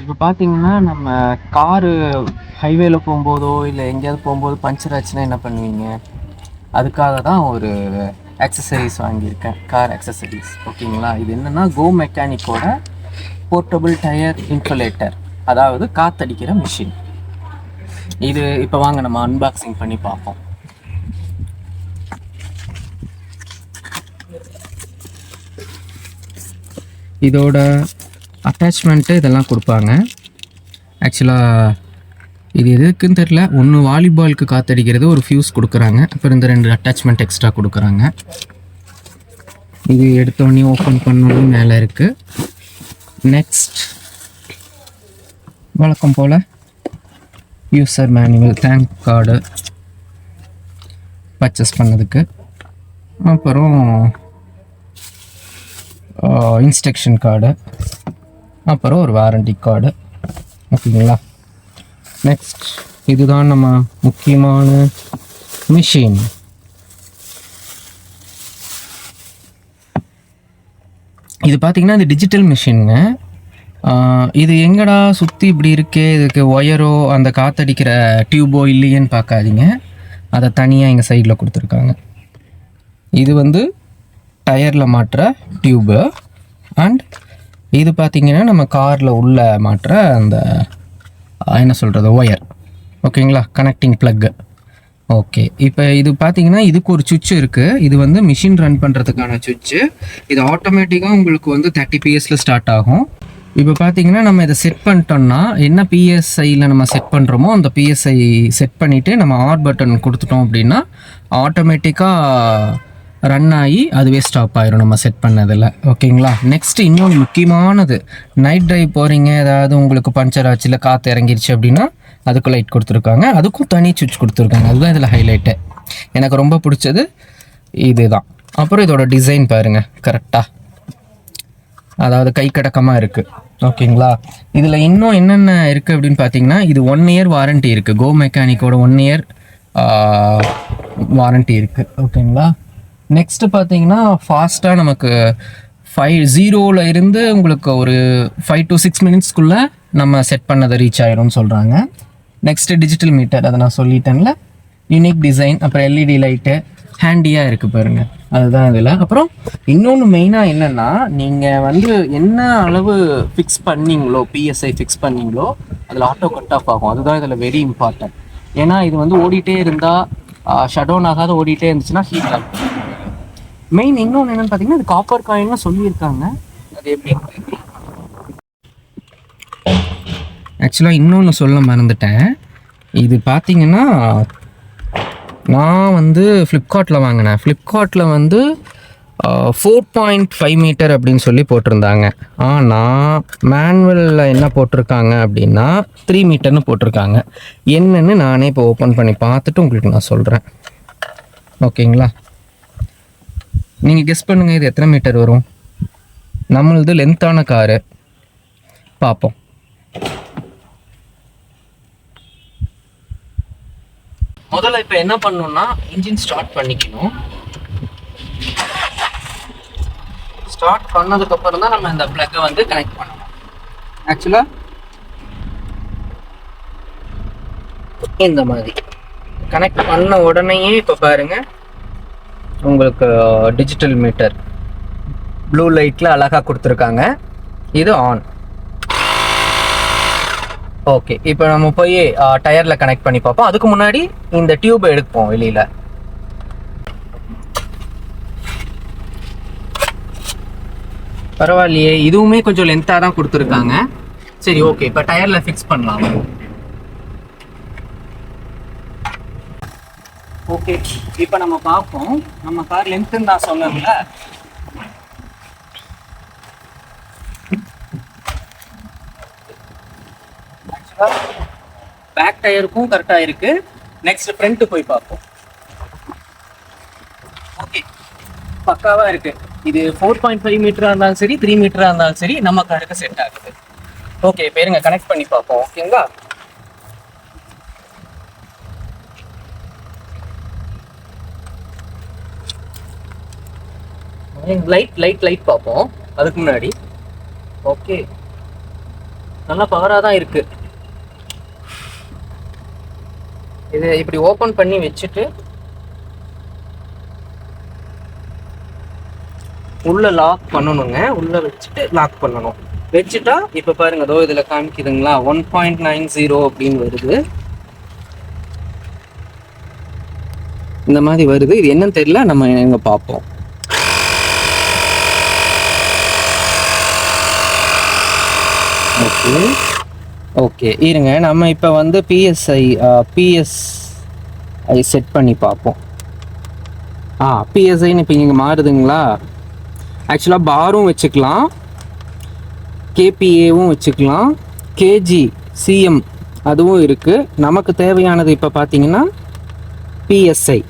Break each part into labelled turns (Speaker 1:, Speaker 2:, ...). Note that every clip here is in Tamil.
Speaker 1: இப்போ பார்த்தீங்கன்னா, நம்ம காரு ஹைவேல போம்போதோ, இல்ல எங்கேயாவது போம்போது பஞ்சர் ஆச்சுன்னா என்ன பண்ணுவீங்க? அதுக்காக தான் ஒரு ஆக்சஸரீஸ் வாங்கியிருக்கேன். Car accessories. ஓகேங்களா? இது என்னன்னா, கோ மெக்கானிக்கோட போர்ட்டபிள் டயர் இன்ஃபுலேட்டர். அதாவது காத்தடிக்கிற மிஷின். இது இப்போ வாங்க நம்ம அன்பாக்சிங் பண்ணி பார்ப்போம். இதோட அட்டாச்மெண்ட்டு இதெல்லாம் கொடுப்பாங்க. ஆக்சுவலாக இது எதுக்குன்னு தெரில. ஒன்று வாலிபாலுக்கு காற்றடிக்கிறது, ஒரு ஃபியூஸ் கொடுக்குறாங்க. அப்புறம் இந்த 2 அட்டாச்மெண்ட் எக்ஸ்ட்ரா கொடுக்குறாங்க. இது எடுத்தோடனே ஓப்பன் பண்ணணும் மேலே இருக்குது. நெக்ஸ்ட் வழக்கம் போல் user manual, thank card purchase பண்ணதுக்கு, அப்புறம் இன்ஸ்ட்ரக்ஷன் கார்டு, அப்புறம் ஒரு வாரண்டி கார்டு. ஓகேங்களா? நெக்ஸ்ட் இதுதான் நம்ம முக்கியமான மிஷின். இது பார்த்தீங்கன்னா இது டிஜிட்டல் மிஷினுங்க. இது எங்கடா சுற்றி இப்படி இருக்கே, இதுக்கு ஒயரோ அந்த காற்றடிக்கிற டியூபோ இல்லையேன்னு பார்க்காதீங்க. அதை தனியாக எங்கள் சைடில் கொடுத்துருக்காங்க. இது வந்து டயரில் மாட்டுற டியூபு. அண்ட் இது பார்த்திங்கன்னா நம்ம காரில் உள்ள மாட்டுற அந்த என்ன சொல்கிறது ஒயர். ஓகேங்களா? Connecting plug. ஓகே, இப்போ இது பார்த்தீங்கன்னா இதுக்கு ஒரு சுவிட்ச் இருக்குது. இது வந்து மிஷின் ரன் பண்ணுறதுக்கான சுவிட்சு. இது ஆட்டோமேட்டிக்காக உங்களுக்கு வந்து 30 PS ஸ்டார்ட் ஆகும். இப்போ பார்த்தீங்கன்னா நம்ம இதை செட் பண்ணிட்டோம்னா, என்ன பிஎஸ்ஐயில் நம்ம செட் பண்ணுறோமோ அந்த பிஎஸ்ஐ செட் பண்ணிவிட்டு நம்ம ஆர் பட்டன் கொடுத்துட்டோம் அப்படின்னா ஆட்டோமேட்டிக்காக ரன் ஆகி அதுவே ஸ்டாப் ஆயிரும் நம்ம செட் பண்ணதில். ஓகேங்களா? நெக்ஸ்ட்டு இன்னொன்று முக்கியமானது, நைட் ட்ரைவ் போகிறீங்க, ஏதாவது உங்களுக்கு பஞ்சர் ஆச்சு இல்லை காற்று இறங்கிருச்சு அப்படின்னா அதுக்கு லைட் கொடுத்துருக்காங்க. அதுக்கும் தனி சுவிட்ச் கொடுத்துருக்காங்க. அதுதான் இதில் ஹைலைட்டு. எனக்கு ரொம்ப பிடிச்சது இதுதான். அப்புறம் இதோட டிசைன் பாருங்கள், கரெக்டாக அதாவது கை கடக்கமாக இருக்குது. ஓகேங்களா? இதில் இன்னும் என்னென்ன இருக்குது அப்படின்னு பார்த்தீங்கன்னா, இது 1 இயர் வாரண்ட்டி இருக்குது. கோ மெக்கானிக்கோட 1 இயர் வாரண்ட்டி இருக்குது. ஓகேங்களா? நெக்ஸ்ட்டு பார்த்தீங்கன்னா ஃபாஸ்ட்டாக நமக்கு 0ல் இருந்து உங்களுக்கு ஒரு 5 to 6 மினிட்ஸ்க்குள்ளே நம்ம செட் பண்ணதை ரீச் ஆயிரும்னு சொல்கிறாங்க. நெக்ஸ்ட்டு டிஜிட்டல் மீட்டர், அதை நான் சொல்லிட்டேன்ல. யூனிக் டிசைன், அப்புறம் எல்இடி லைட்டு ஹேண்டியாக இருக்குது பாருங்கள், அதுதான் இதில். அப்புறம் இன்னொன்று மெயினாக என்னென்னா, நீங்கள் வந்து என்ன அளவு ஃபிக்ஸ் பண்ணிங்களோ, பிஎஸ்ஐ ஃபிக்ஸ் பண்ணிங்களோ அதில் ஆட்டோ கட் ஆஃப் ஆகும். அதுதான் இதில் வெரி இம்பார்ட்டன்ட். ஏன்னா இது வந்து ஓடிட்டே இருந்தால் ஷட் டவுன் ஆகாத ஓடிட்டே இருந்துச்சுன்னா ஹீட் ஆகும். மெயின் இன்னொன்று என்னென்னு பார்த்தீங்கன்னா, இது காப்பர் காயின்னு சொல்லியிருக்காங்க. அது எப்படி ஆக்சுவலாக இன்னொன்று சொல்ல மறந்துட்டேன். இது பார்த்தீங்கன்னா நான் வந்து ஃப்ளிப்கார்ட்டில் வாங்கினேன். ஃப்ளிப்கார்ட்டில் வந்து 4.5 மீட்டர் அப்படின்னு சொல்லி போட்டிருந்தாங்க. ஆனால் மேனுவலில் என்ன போட்டிருக்காங்க அப்படின்னா 3 மீட்டர்னு போட்டிருக்காங்க. என்னென்னு நானே இப்போ ஓப்பன் பண்ணி பார்த்துட்டு உங்களுக்கு நான் சொல்கிறேன். ஓகேங்களா? நீங்கள் கெஸ் பண்ணுங்கள், இது எத்தனை மீட்டர் வரும்? நம்மளது லென்த்தான காரு. பார்ப்போம். முதல்ல இப்போ என்ன பண்ணணும்னா, இன்ஜின் ஸ்டார்ட் பண்ணிக்கணும். ஸ்டார்ட் பண்ணதுக்கப்புறம் தான் நம்ம இந்த பிளக்கை வந்து கனெக்ட் பண்ணணும். ஆக்சுவலாக இந்த மாதிரி கனெக்ட் பண்ண உடனேயே இப்போ பாருங்கள், உங்களுக்கு டிஜிட்டல் மீட்டர் ப்ளூ லைட்டில் அழகாக கொடுத்துருக்காங்க. இது ஆன். ஓகே, இப்போ நம்ம போய் டயரில் கனெக்ட் பண்ணி பார்ப்போம். அதுக்கு முன்னாடி இந்த டியூபை எடுப்போம் வெளியில். பரவாயில்லையே, இதுவுமே கொஞ்சம் லென்த்தாக தான் கொடுத்துருக்காங்க. சரி, ஓகே, இப்போ டயரில் ஃபிக்ஸ் பண்ணலாம். ஓகே, இப்போ நம்ம பார்ப்போம். நம்ம கார் லென்த்துன்னு நான் சொன்னேன்ல, பேக் டயருக்கும் கரெக்டாக இருக்கு. நெக்ஸ்ட் ஃப்ரண்ட் போய் பார்ப்போம். ஓகே, பக்காவாக இருக்கு. இது 4.5 மீட்டராக இருந்தாலும் சரி, 3 மீட்டராக இருந்தாலும் சரி, நம்ம காருக்கு செட் ஆகுது. ஓகே, பேருங்க கனெக்ட் பண்ணி பார்ப்போம். ஓகேங்களா? லைட் பார்ப்போம் அதுக்கு முன்னாடி. ஓகே, நல்லா பவராக தான் இருக்கு. இது இப்படி ஓப்பன் பண்ணி வச்சுட்டு உள்ள லாக் பண்ணணுங்க. உள்ள வச்சுட்டு லாக் பண்ணணும். வச்சுட்டா இப்போ பாருங்க, அதோ இதில் காமிக்குதுங்களா 1.90 அப்படின்னு வருது. இந்த மாதிரி வருது. இது என்னன்னு தெரியல, நம்ம எங்க பார்ப்போம். ஓகே ஓகே இருங்க, நம்ம இப்போ வந்து பிஎஸ்ஐ செட் பண்ணி பார்ப்போம். பிஎஸ்ஐன்னு இப்போ இங்கே மாறுதுங்களா. ஆக்சுவலாக பாரும் வச்சுக்கலாம், கேபிஏவும் வச்சுக்கலாம், கேஜி சிஎம் அதுவும் இருக்குது. நமக்கு தேவையானது இப்போ பார்த்தீங்கன்னா பிஎஸ்ஐ.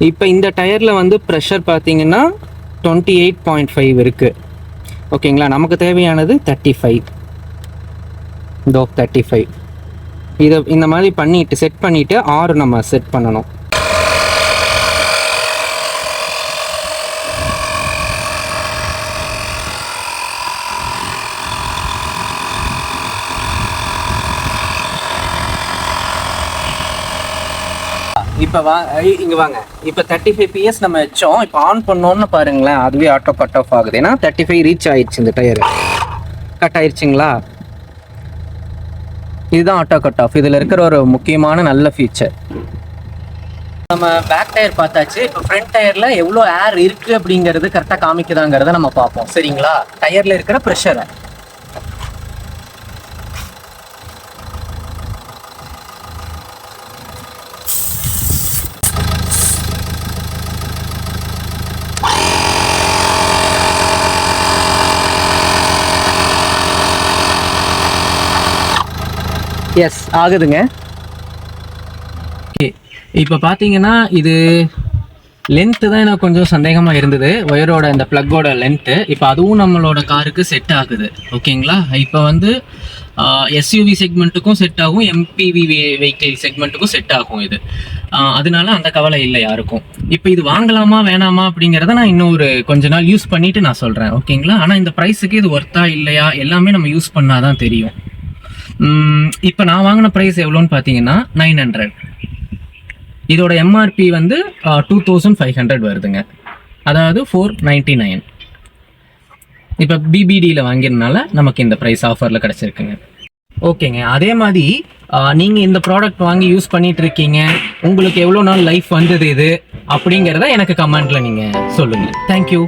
Speaker 1: இப்போ இந்த டயரில் வந்து ப்ரெஷர் பார்த்தீங்கன்னா 28.5 இருக்குது. ஓகேங்களா. நமக்கு தேவையானது 35. இதோ 35. இதை இந்த மாதிரி பண்ணிட்டு செட் பண்ணிவிட்டு ஆறு நம்ம செட் பண்ணணும். இப்போ இங்கே வாங்க. இப்போ 35 PS நம்ம வச்சோம். இப்போ ஆன் பண்ணோன்னு பாருங்களேன், அதுவே ஆட்டோ கட் ஆஃப் ஆகுது. ஏன்னா 35 ரீச் ஆயிடுச்சு. இந்த டயர் கட் ஆயிடுச்சுங்களா. இதுதான் ஆட்டோ கட் ஆஃப். இதில் இருக்கிற ஒரு முக்கியமான நல்ல ஃபீச்சர். நம்ம பேக் டயர் பார்த்தாச்சு. இப்போ ஃப்ரண்ட் டயரில் எவ்வளோ ஏர் இருக்குது அப்படிங்கிறது கரெக்டாக காமிக்குதாங்கிறத நம்ம பார்ப்போம். சரிங்களா. டயரில் இருக்கிற ப்ரெஷரை எஸ் ஆகுதுங்க. ஓகே, இப்போ பார்த்தீங்கன்னா இது லென்த்து தான் எனக்கு கொஞ்சம் சந்தேகமாக இருந்தது, ஒயரோட இந்த ப்ளக்கோட லென்த்து. இப்போ அதுவும் நம்மளோட காருக்கு செட் ஆகுது. ஓகேங்களா. இப்போ வந்து எஸ்யூவி செக்மெண்ட்டுக்கும் செட் ஆகும், எம்பிவி வெஹிக்கிள் செக்மெண்ட்டுக்கும் செட் ஆகும் இது. அதனால அந்த கவலை இல்லை யாருக்கும். இப்போ இது வாங்கலாமா வேணாமா அப்படிங்கிறத நான் இன்னும் ஒரு கொஞ்ச நாள் யூஸ் பண்ணிவிட்டு நான் சொல்கிறேன். ஓகேங்களா. ஆனால் இந்த ப்ரைஸுக்கு இது ஒர்த்தா இல்லையா எல்லாமே நம்ம யூஸ் பண்ணால் தான் தெரியும். இப்போ நான் வாங்கின ப்ரைஸ் எவ்வளோன்னு பார்த்தீங்கன்னா 900. இதோட எம்ஆர்பி வந்து 2500 வருதுங்க. அதாவது 499. இப்போ பிபிடியில் வாங்கினால நமக்கு இந்த ப்ரைஸ் ஆஃபரில் கிடச்சிருக்குங்க. ஓகேங்க. அதே மாதிரி நீங்கள் இந்த ப்ராடக்ட் வாங்கி யூஸ் பண்ணிட்டு இருக்கீங்க, உங்களுக்கு எவ்வளோ நாள் லைஃப் வந்தது இது அப்படிங்கிறத எனக்கு கமெண்ட்டில் நீங்கள் சொல்லுங்கள். தேங்க்யூ.